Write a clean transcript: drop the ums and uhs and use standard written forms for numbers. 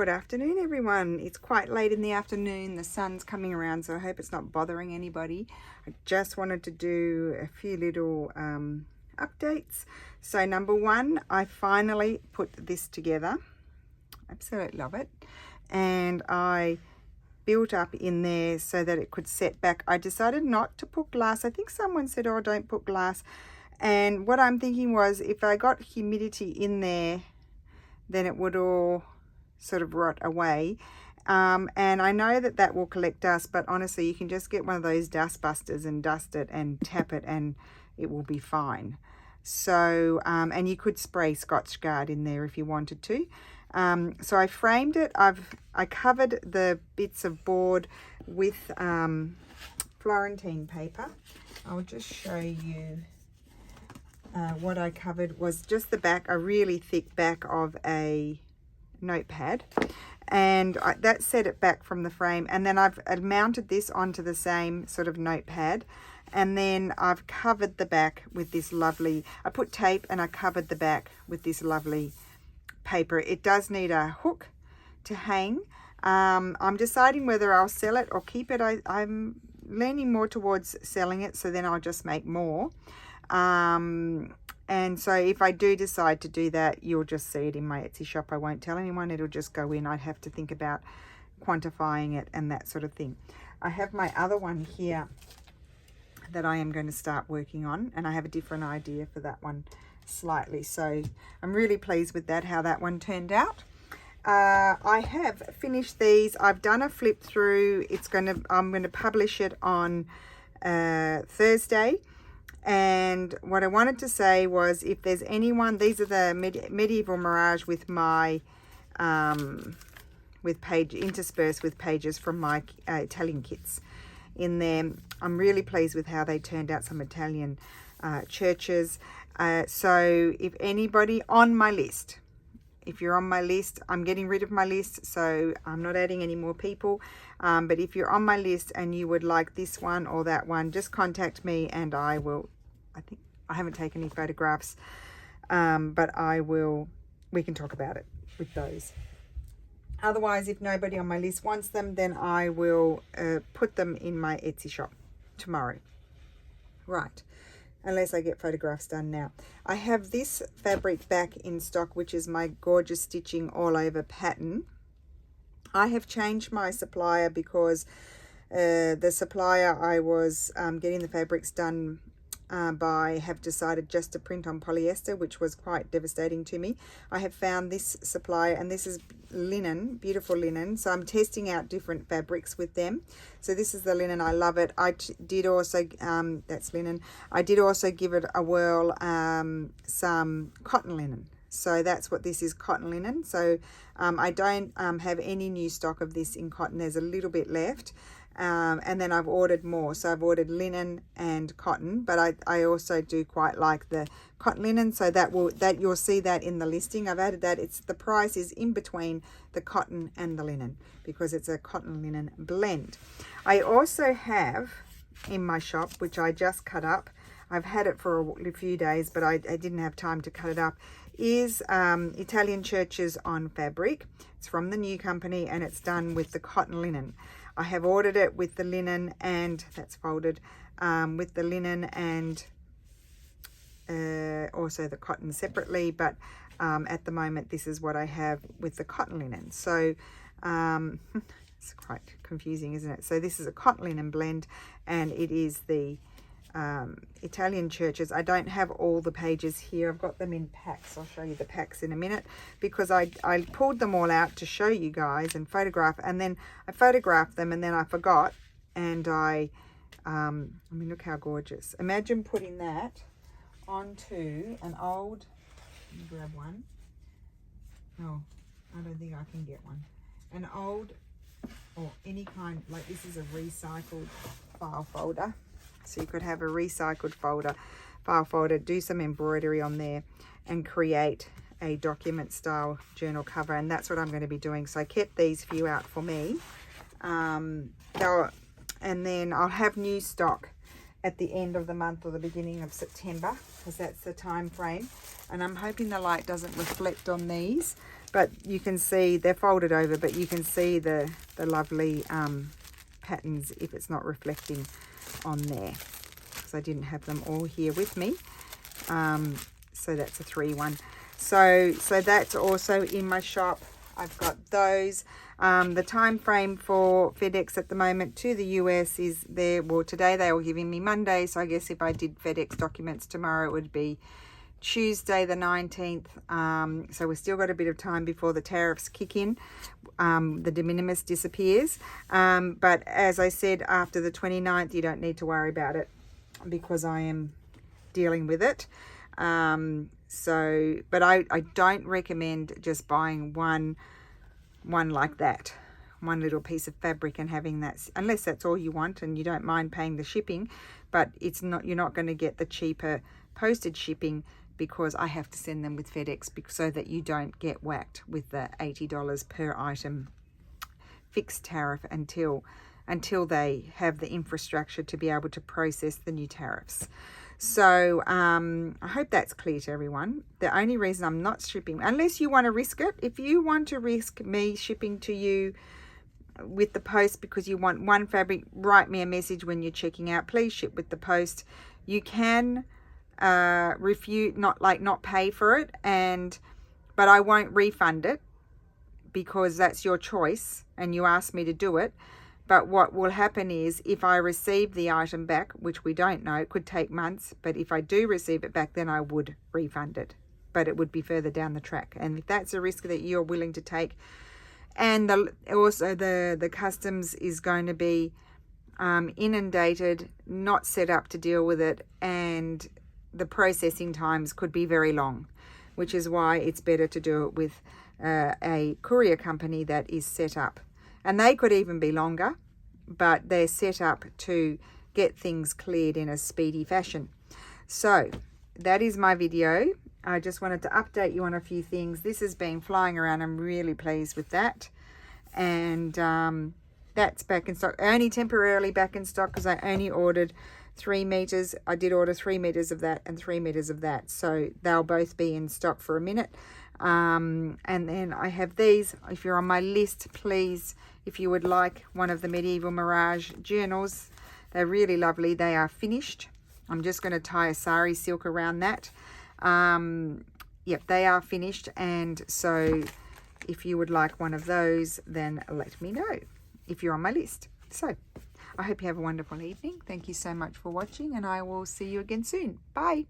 Good afternoon, everyone. It's quite late in the afternoon. The sun's coming around, so I hope it's not bothering anybody. I just wanted to do a few little updates. So number one, I finally put this together. Absolutely love it. And I built up in there so that it could set back. I decided not to put glass. I think someone said, oh, don't put glass. And what I'm thinking was, if I got humidity in there, then it would all sort of rot away. And I know that that will collect dust, but honestly, you can just get one of those dust busters and dust it and tap it and it will be fine. So, and you could spray Scotch Guard in there if you wanted to. So I framed it. I covered the bits of board with Florentine paper. I'll just show you what I covered was just the back, a really thick back of a notepad, and that set it back from the frame. And then I've mounted this onto the same sort of notepad, and then I've covered the back with this lovely, I put tape and I covered the back with this lovely paper. It does need a hook to hang. I'm deciding whether I'll sell it or keep it. I'm leaning more towards selling it, so then I'll just make more. And so if I do decide to do that, you'll just see it in my Etsy shop. I won't tell anyone. It'll just go in. I'd have to think about quantifying it and that sort of thing. I have my other one here that I am going to start working on, and I have a different idea for that one slightly. So I'm really pleased with that, how that one turned out. I have finished these. I've done a flip through. I'm going to publish it on Thursday. And what I wanted to say was, if there's anyone, these are the Medieval Mirage with my interspersed with pages from my Italian kits in there. I'm really pleased with how they turned out, some Italian churches. So if anybody on my list, if you're on my list, I'm getting rid of my list, so I'm not adding any more people. But if you're on my list and you would like this one or that one, just contact me and I will. I think I haven't taken any photographs, but we can talk about it with those. Otherwise, if nobody on my list wants them, then I will put them in my Etsy shop tomorrow. Right. Unless I get photographs done now. I have this fabric back in stock, which is my gorgeous stitching all over pattern. I have changed my supplier because the supplier I was getting the fabrics done by have decided just to print on polyester, which was quite devastating to me. I have found this supplier, and this is linen, beautiful linen. So I'm testing out different fabrics with them. So this is the linen. I love it. I did also, that's linen. I did also give it a whirl, some cotton linen. So that's what this is, cotton linen. So I don't have any new stock of this in cotton. There's a little bit left. And then I've ordered more. So I've ordered linen and cotton, but I also do quite like the cotton linen. So that you'll see that in the listing. I've added that. The price is in between the cotton and the linen because it's a cotton linen blend. I also have in my shop, which I just cut up. I've had it for a few days, but I didn't have time to cut it up. Is Italian Churches on fabric. It's from the new company and it's done with the cotton linen. I have ordered it with the linen, and that's folded with the linen and also the cotton separately, but at the moment this is what I have with the cotton linen. So it's quite confusing, isn't it? So this is a cotton linen blend, and it is the Italian Churches. I don't have all the pages here. I've got them in packs. I'll show you the packs in a minute because I pulled them all out to show you guys and photograph, and then I photographed them and then I forgot, and I mean, look how gorgeous. Imagine putting that onto an old, let me grab one. Oh, I don't think I can get one. An old, or any kind, like this is a recycled file folder. So you could have a recycled file folder, do some embroidery on there and create a document style journal cover. And that's what I'm going to be doing. So I kept these few out for me. And then I'll have new stock at the end of the month or the beginning of September, because that's the time frame. And I'm hoping the light doesn't reflect on these. but you can see they're folded over, but you can see the lovely patterns if it's not reflecting on there, because I didn't have them all here with me. So that's a 3-1. So that's also in my shop. I've got those. The time frame for FedEx at the moment to the US is there. Well, today they were giving me Monday, so I guess if I did FedEx documents tomorrow, it would be Tuesday the 19th. So we've still got a bit of time before the tariffs kick in. The de minimis disappears. But as I said, after the 29th, you don't need to worry about it because I am dealing with it. But I don't recommend just buying one like that, one little piece of fabric and having that, unless that's all you want and you don't mind paying the shipping. But it's not, you're not going to get the cheaper postage shipping, because I have to send them with FedEx so that you don't get whacked with the $80 per item fixed tariff until they have the infrastructure to be able to process the new tariffs. So I hope that's clear to everyone. The only reason I'm not shipping, unless you want to risk it, if you want to risk me shipping to you with the post because you want one fabric, write me a message when you're checking out, please ship with the post. You can refuse, not pay for it, but I won't refund it because that's your choice and you asked me to do it. But what will happen is, if I receive the item back, which we don't know, it could take months, but if I do receive it back, then I would refund it, but it would be further down the track. And if that's a risk that you're willing to take, and also the customs is going to be inundated, not set up to deal with it, and the processing times could be very long, which is why it's better to do it with a courier company that is set up. And they could even be longer, but they're set up to get things cleared in a speedy fashion. So that is my video. I just wanted to update you on a few things. This has been flying around. I'm really pleased with that. And that's back in stock. Only temporarily back in stock because I only ordered 3 meters. I did order 3 meters of that and 3 meters of that. So they'll both be in stock for a minute. And then I have these. If you're on my list, please, if you would like one of the Medieval Mirage journals, they're really lovely. They are finished. I'm just going to tie a sari silk around that. Yep, they are finished. And so if you would like one of those, then let me know if you're on my list. So I hope you have a wonderful evening. Thank you so much for watching, and I will see you again soon. Bye.